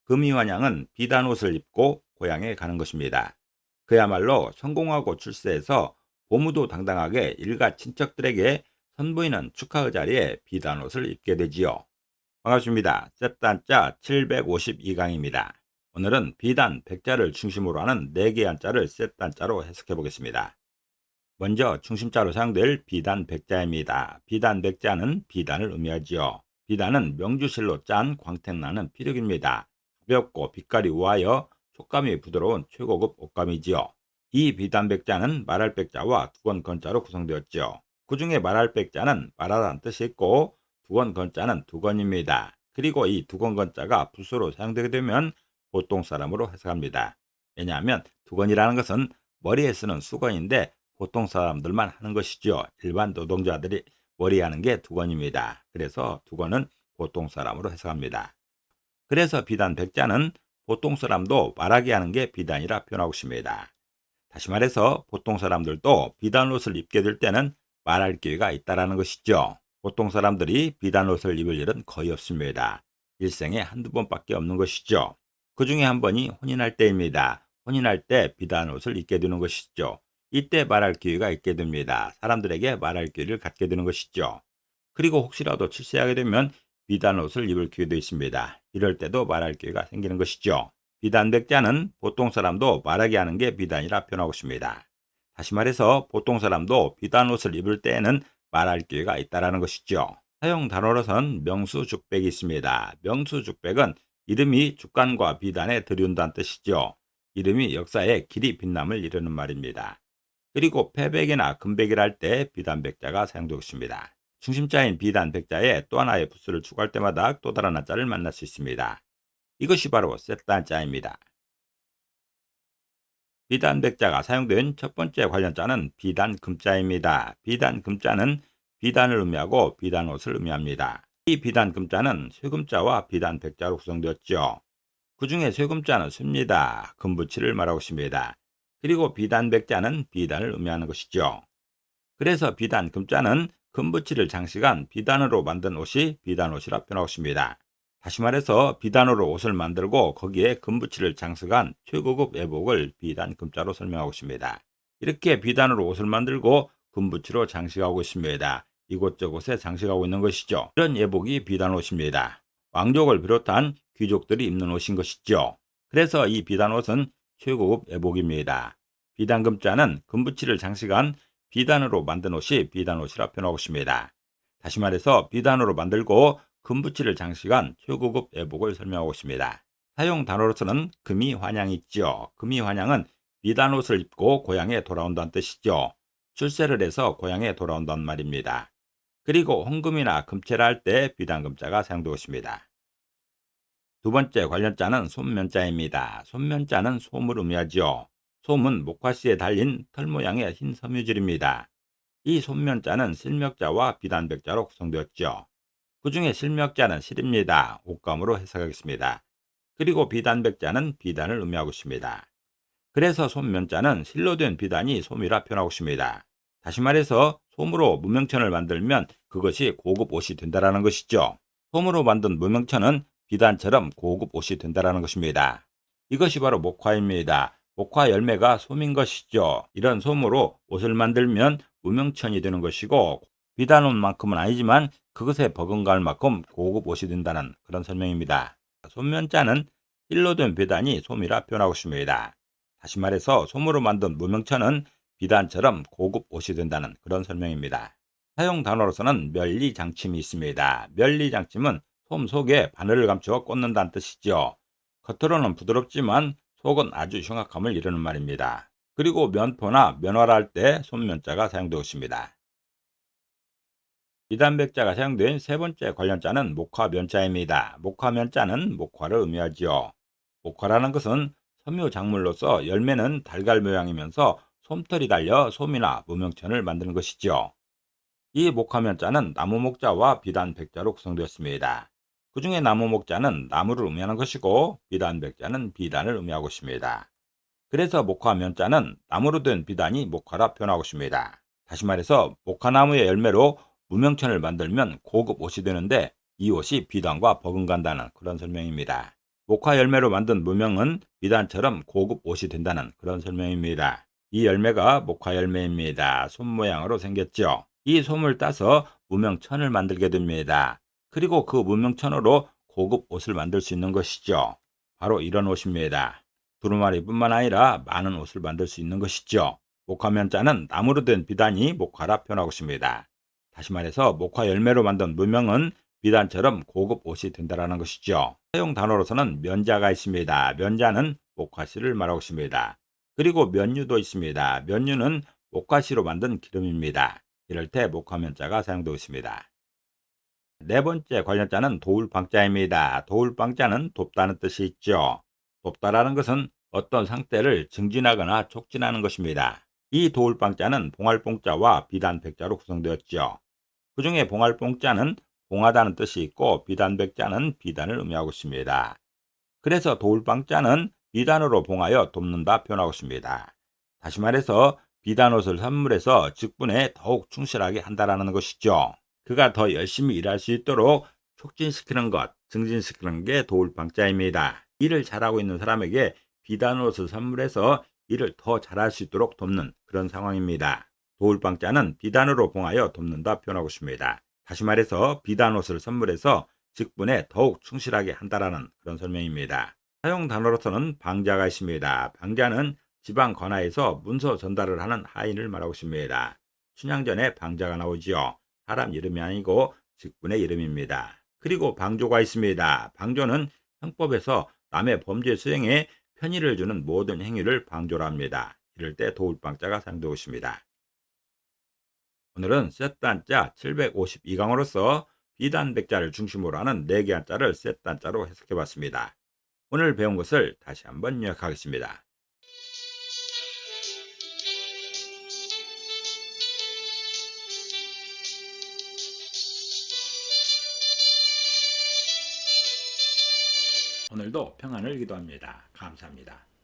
금이환양은 비단 옷을 입고 고향에 가는 것입니다. 그야말로 성공하고 출세해서 보무도 당당하게 일가 친척들에게 선보이는 축하의 자리에 비단 옷을 입게 되지요. 반갑습니다. 셋단자 752강입니다. 오늘은 비단 100자를 중심으로 하는 4개의 한자를 셋단자로 해석해 보겠습니다. 먼저 중심자로 사용될 비단 100자입니다. 비단 100자는 비단을 의미하지요. 비단은 명주실로 짠 광택나는 피력입니다. 가볍고 빛깔이 우아하여 촉감이 부드러운 최고급 옷감이지요. 이 비단 100자는 말할 백자와 두건 건자로 구성되었지요. 그 중에 말할 백자는 말하다는 뜻이 있고 두건 건자는 두건입니다. 그리고 이 두건 건자가 부수로 사용되게 되면 보통 사람으로 해석합니다. 왜냐하면 두건이라는 것은 머리에 쓰는 수건인데 보통 사람들만 하는 것이죠. 일반 노동자들이 머리에 하는 게 두건입니다. 그래서 두건은 보통 사람으로 해석합니다. 그래서 비단 백자는 보통 사람도 말하게 하는 게 비단이라 표현하고 있습니다. 다시 말해서 보통 사람들도 비단 옷을 입게 될 때는 말할 기회가 있다는 것이죠. 보통 사람들이 비단 옷을 입을 일은 거의 없습니다. 일생에 한두 번밖에 없는 것이죠. 그 중에 한 번이 혼인할 때입니다. 혼인할 때 비단 옷을 입게 되는 것이죠. 이때 말할 기회가 있게 됩니다. 사람들에게 말할 기회를 갖게 되는 것이죠. 그리고 혹시라도 출세하게 되면 비단 옷을 입을 기회도 있습니다. 이럴 때도 말할 기회가 생기는 것이죠. 비단백자는 보통 사람도 말하게 하는 게 비단이라 표현하고 있습니다. 다시 말해서 보통 사람도 비단 옷을 입을 때에는 말할 기회가 있다는 것이죠. 사용 단어로선 명수죽백이 있습니다. 명수죽백은 이름이 죽간과 비단에 들이운다는 뜻이죠. 이름이 역사에 길이 빛남을 이루는 말입니다. 그리고 패백이나 금백이라 할 때 비단백자가 사용되고 있습니다. 중심자인 비단백자에 또 하나의 부수를 추가할 때마다 또 다른 한자를 만날 수 있습니다. 이것이 바로 셋단자입니다. 비단백자가 사용된 첫 번째 관련자는 비단금자입니다. 비단금자는 비단을 의미하고 비단옷을 의미합니다. 이 비단금자는 쇠금자와 비단백자로 구성되었죠. 그 중에 쇠금자는 쇠입니다. 금붙이를 말하고 있습니다. 그리고 비단백자는 비단을 의미하는 것이죠. 그래서 비단금자는 금붙이를 장식한 비단으로 만든 옷이 비단옷이라 표현하고 있습니다. 다시 말해서 비단으로 옷을 만들고 거기에 금붙이를 장식한 최고급 예복을 비단금자로 설명하고 있습니다. 이렇게 비단으로 옷을 만들고 금붙이로 장식하고 있습니다. 이곳저곳에 장식하고 있는 것이죠. 이런 예복이 비단옷입니다. 왕족을 비롯한 귀족들이 입는 옷인 것이죠. 그래서 이 비단옷은 최고급 예복입니다. 비단금자는 금붙이를 장식한 비단으로 만든 옷이 비단옷이라 표현하고 있습니다. 다시 말해서 비단으로 만들고 금붙이를 장식한 최고급 예복을 설명하고 있습니다. 사용 단어로서는 금이환양이 있죠. 금이환양은 비단옷을 입고 고향에 돌아온다는 뜻이죠. 출세를 해서 고향에 돌아온다는 말입니다. 그리고 헌금이나 금체라 할 때 비단금자가 사용되고 있습니다. 두 번째 관련자는 솜면자입니다. 솜면자는 솜을 의미하죠. 솜은 목화씨에 달린 털 모양의 흰 섬유질입니다. 이 솜면자는 실명자와 비단백자로 구성되었죠. 그 중에 실명자는 실입니다. 옷감으로 해석하겠습니다. 그리고 비단백자는 비단을 의미하고 있습니다. 그래서 솜면자는 실로 된 비단이 솜이라 표현하고 있습니다. 다시 말해서 솜으로 무명천을 만들면 그것이 고급 옷이 된다는 것이죠. 솜으로 만든 무명천은 비단처럼 고급 옷이 된다는 것입니다. 이것이 바로 목화입니다. 목화 열매가 솜인 것이죠. 이런 솜으로 옷을 만들면 무명천이 되는 것이고 비단옷만큼은 아니지만 그것에 버금갈 만큼 고급 옷이 된다는 그런 설명입니다. 솜면자는 실로 된 비단이 솜이라 표현하고 있습니다. 다시 말해서 솜으로 만든 무명천은 비단처럼 고급 옷이 된다는 그런 설명입니다. 사용 단어로서는 멸리장침이 있습니다. 멸리장침은 솜 속에 바늘을 감추어 꽂는다는 뜻이죠. 겉으로는 부드럽지만 속은 아주 흉악함을 이루는 말입니다. 그리고 면포나 면화라 할 때 솜면자가 사용되고 있습니다. 비단백자가 사용된 세 번째 관련자는 목화면자입니다. 목화면자는 목화를 의미하지요. 목화라는 것은 섬유 작물로서 열매는 달걀 모양이면서 솜털이 달려 솜이나 무명천을 만드는 것이죠. 이 목화면자는 나무목자와 비단백자로 구성되었습니다. 그 중에 나무목자는 나무를 의미하는 것이고 비단백자는 비단을 의미하고 있습니다. 그래서 목화면자는 나무로 된 비단이 목화라 표현하고 있습니다. 다시 말해서 목화나무의 열매로 무명천을 만들면 고급 옷이 되는데 이 옷이 비단과 버금간다는 그런 설명입니다. 목화 열매로 만든 무명은 비단처럼 고급 옷이 된다는 그런 설명입니다. 이 열매가 목화 열매입니다. 솜 모양으로 생겼죠. 이 솜을 따서 무명천을 만들게 됩니다. 그리고 그 무명천으로 고급 옷을 만들 수 있는 것이죠. 바로 이런 옷입니다. 두루마리뿐만 아니라 많은 옷을 만들 수 있는 것이죠. 목화면자는 나무로 된 비단이 목화라 표현하고 있습니다. 다시 말해서 목화 열매로 만든 무명은 비단처럼 고급 옷이 된다는 것이죠. 사용 단어로서는 면자가 있습니다. 면자는 목화씨를 말하고 있습니다. 그리고 면류도 있습니다. 면류는 목화씨로 만든 기름입니다. 이럴 때 목화면자가 사용되고 있습니다. 네 번째 관련자는 도울방자입니다. 도울방자는 돕다는 뜻이 있죠. 돕다라는 것은 어떤 상태를 증진하거나 촉진하는 것입니다. 이 도울방자는 봉알봉자와 비단백자로 구성되었죠. 그 중에 봉알봉자는 봉하다는 뜻이 있고 비단백자는 비단을 의미하고 있습니다. 그래서 도울방자는 비단으로 봉하여 돕는다 표현하고 있습니다. 다시 말해서 비단옷을 선물해서 직분에 더욱 충실하게 한다는 것이죠. 그가 더 열심히 일할 수 있도록 촉진시키는 것, 증진시키는 게 도울방자입니다. 일을 잘하고 있는 사람에게 비단옷을 선물해서 일을 더 잘할 수 있도록 돕는 그런 상황입니다. 도울방자는 비단으로 봉하여 돕는다 표현하고 있습니다. 다시 말해서 비단옷을 선물해서 직분에 더욱 충실하게 한다라는 그런 설명입니다. 사용 단어로서는 방자가 있습니다. 방자는 지방 관하에서 문서 전달을 하는 하인을 말하고 있습니다. 춘향전에 방자가 나오지요. 사람 이름이 아니고 직분의 이름입니다. 그리고 방조가 있습니다. 방조는 형법에서 남의 범죄 수행에 편의를 주는 모든 행위를 방조라 합니다. 이럴 때 도울방자가 사용되고 있습니다. 오늘은 셋단자 752강으로서 비단백자를 중심으로 하는 4개 한자를 셋단자로 해석해 봤습니다. 오늘 배운 것을 다시 한번 요약하겠습니다. 오늘도 평안을 기도합니다. 감사합니다.